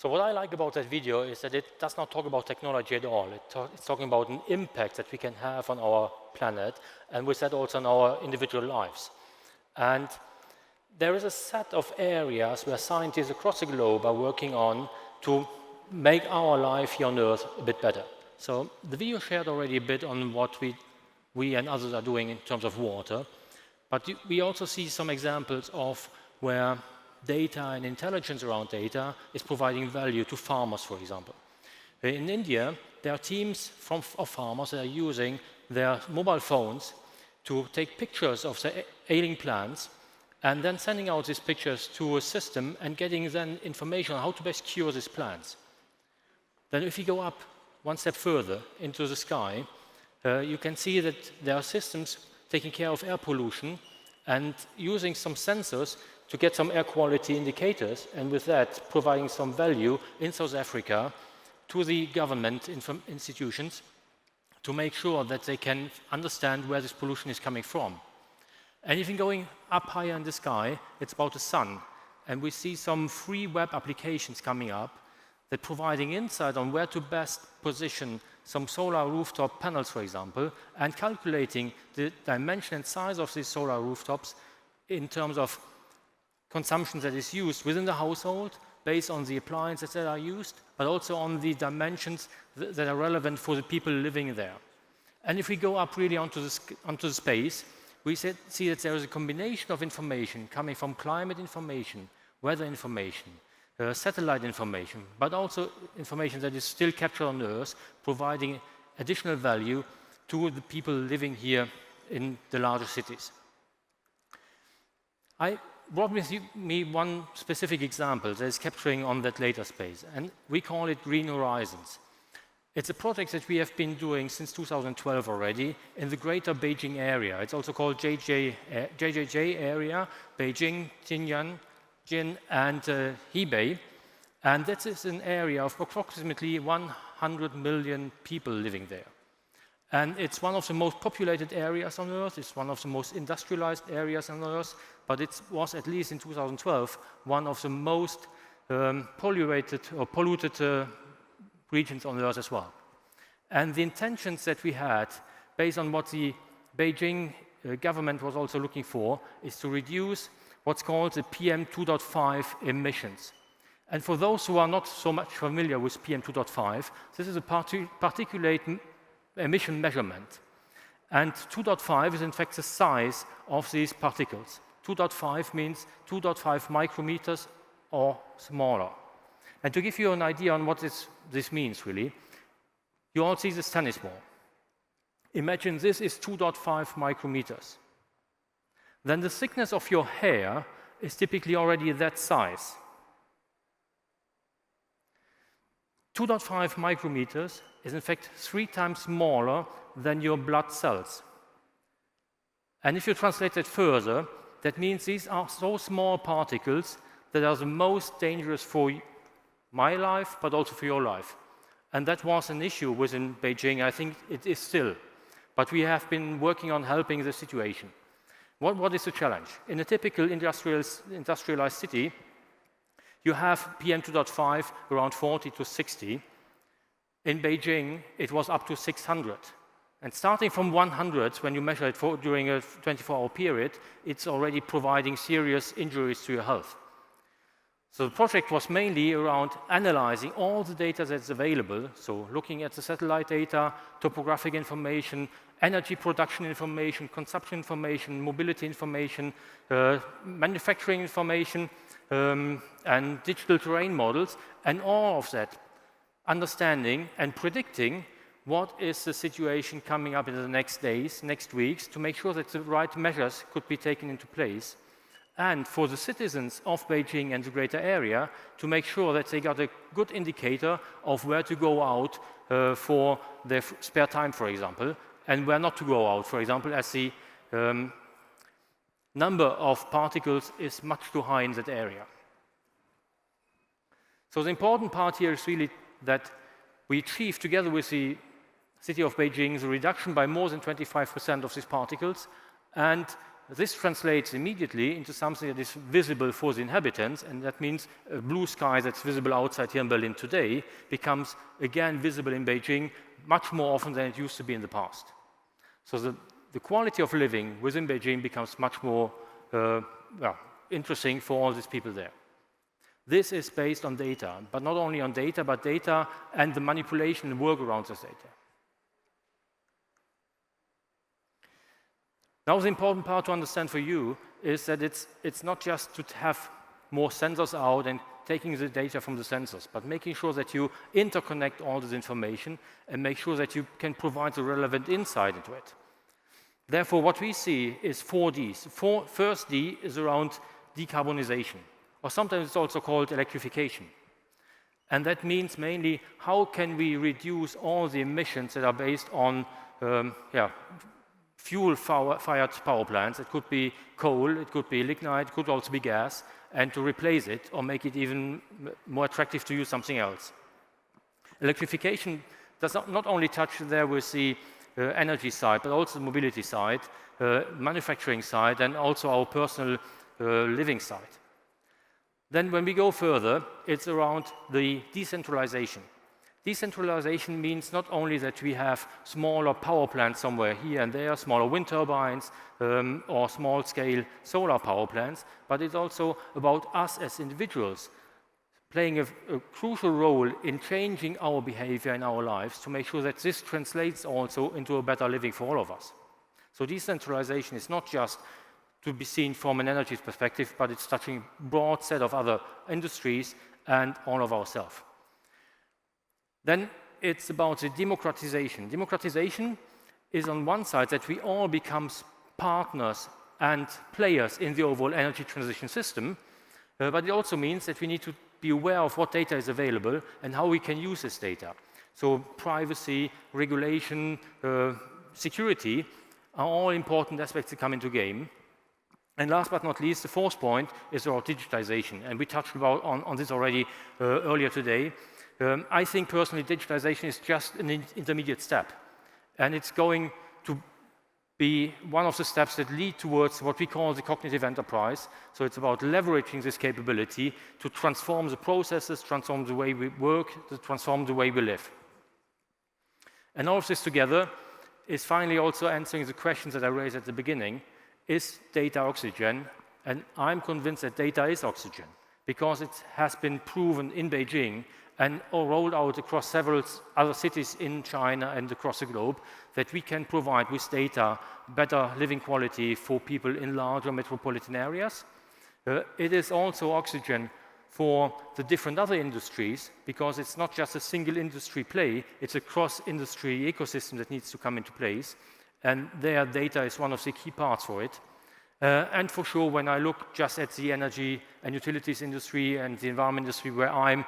So what I like about that video is that it does not talk about technology at all. It's talking about an impact that we can have on our planet, and with that also on our individual lives. And there is a set of areas where scientists across the globe are working on to make our life here on Earth a bit better. So the video shared already a bit on what we and others are doing in terms of water, but we also see some examples of where data and intelligence around data is providing value to farmers, for example. In India, there are teams of farmers that are using their mobile phones to take pictures of the ailing plants and then sending out these pictures to a system and getting then information on how to best cure these plants. Then if you go up one step further into the sky, you can see that there are systems taking care of air pollution and using some sensors to get some air quality indicators, and with that providing some value in South Africa to the government institutions to make sure that they can understand where this pollution is coming from. And even going up higher in the sky, it's about the sun. And we see some free web applications coming up that providing insight on where to best position some solar rooftop panels, for example, and calculating the dimension and size of these solar rooftops in terms of consumption that is used within the household based on the appliances that are used, but also on the dimensions that are relevant for the people living there. And if we go up really onto the space, we see that there is a combination of information coming from climate information, weather information, satellite information, but also information that is still captured on Earth, providing additional value to the people living here in the larger cities. I brought with me one specific example that is capturing on that later space, and we call it Green Horizons. It's a project that we have been doing since 2012 already in the greater Beijing area. It's also called JJJ area, Beijing, Tianjin, Jin, and Hebei. And that is an area of approximately 100 million people living there. And it's one of the most populated areas on Earth. It's one of the most industrialized areas on Earth. But it was, at least in 2012, one of the most polluted regions on Earth as well. And the intentions that we had, based on what the Beijing government was also looking for, is to reduce what's called the PM 2.5 emissions. And for those who are not so much familiar with PM 2.5, this is a particulate emission measurement. And 2.5 is in fact the size of these particles. 2.5 means 2.5 micrometers or smaller. And to give you an idea on what this means, really, you all see this tennis ball. Imagine this is 2.5 micrometers. Then the thickness of your hair is typically already that size. 2.5 micrometers is in fact 3 times smaller than your blood cells. And if you translate that further, that means these are so small particles that are the most dangerous for my life, but also for your life. And that was an issue within Beijing. I think it is still. But we have been working on helping the situation. What is the challenge? In a typical industrialized city, you have PM 2.5 around 40 to 60. In Beijing, it was up to 600. And starting from 100, when you measure it during a 24-hour period, it's already providing serious injuries to your health. So the project was mainly around analyzing all the data that's available, so looking at the satellite data, topographic information, energy production information, consumption information, mobility information, manufacturing information, and digital terrain models, and all of that understanding and predicting what is the situation coming up in the next days, next weeks, to make sure that the right measures could be taken into place. And for the citizens of Beijing and the greater area, to make sure that they got a good indicator of where to go out for their spare time, for example, and where not to go out, for example, as the number of particles is much too high in that area. So the important part here is really that we achieve, together with the city of Beijing, the reduction by more than 25% of these particles, and this translates immediately into something that is visible for the inhabitants, and that means a blue sky that's visible outside here in Berlin today becomes again visible in Beijing much more often than it used to be in the past. So the quality of living within Beijing becomes much more interesting for all these people there. This is based on data, but not only on data, but data and the manipulation and work around this data. Now, the important part to understand for you is that it's not just to have more sensors out and taking the data from the sensors, but making sure that you interconnect all this information and make sure that you can provide the relevant insight into it. Therefore, what we see is 4 Ds. First D is around decarbonization, or sometimes it's also called electrification. And that means mainly how can we reduce all the emissions that are based on fuel-fired power plants. It could be coal, it could be lignite, it could also be gas, and to replace it or make it even more attractive to use something else. Electrification does not only touch there with the energy side, but also the mobility side, manufacturing side, and also our personal living side. Then when we go further, it's around the decentralization. Decentralization means not only that we have smaller power plants somewhere here and there, smaller wind turbines, or small-scale solar power plants, but it's also about us as individuals playing a crucial role in changing our behavior in our lives to make sure that this translates also into a better living for all of us. So decentralization is not just to be seen from an energy perspective, but it's touching a broad set of other industries and all of ourselves. Then it's about the democratization. Democratization is on one side that we all become partners and players in the overall energy transition system, but it also means that we need to be aware of what data is available and how we can use this data. So privacy, regulation, security are all important aspects that come into game. And last but not least, the fourth point is about digitization. And we touched on this already earlier today. I think personally digitization is just an intermediate step. And it's going to be one of the steps that lead towards what we call the cognitive enterprise. So it's about leveraging this capability to transform the processes, transform the way we work, to transform the way we live. And all of this together is finally also answering the questions that I raised at the beginning. Is data oxygen? And I'm convinced that data is oxygen because it has been proven in Beijing and rolled out across several other cities in China and across the globe that we can provide with data better living quality for people in larger metropolitan areas. It is also oxygen for the different other industries because it's not just a single industry play, it's a cross-industry ecosystem that needs to come into place. And their data is one of the key parts for it. And for sure, when I look just at the energy and utilities industry and the environment industry where I'm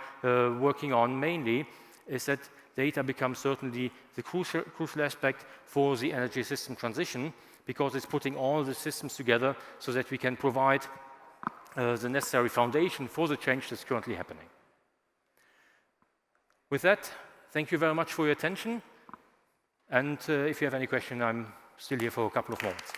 working on mainly, is that data becomes certainly the crucial aspect for the energy system transition because it's putting all the systems together so that we can provide the necessary foundation for the change that's currently happening. With that, thank you very much for your attention. And if you have any question, I'm still here for a couple of moments.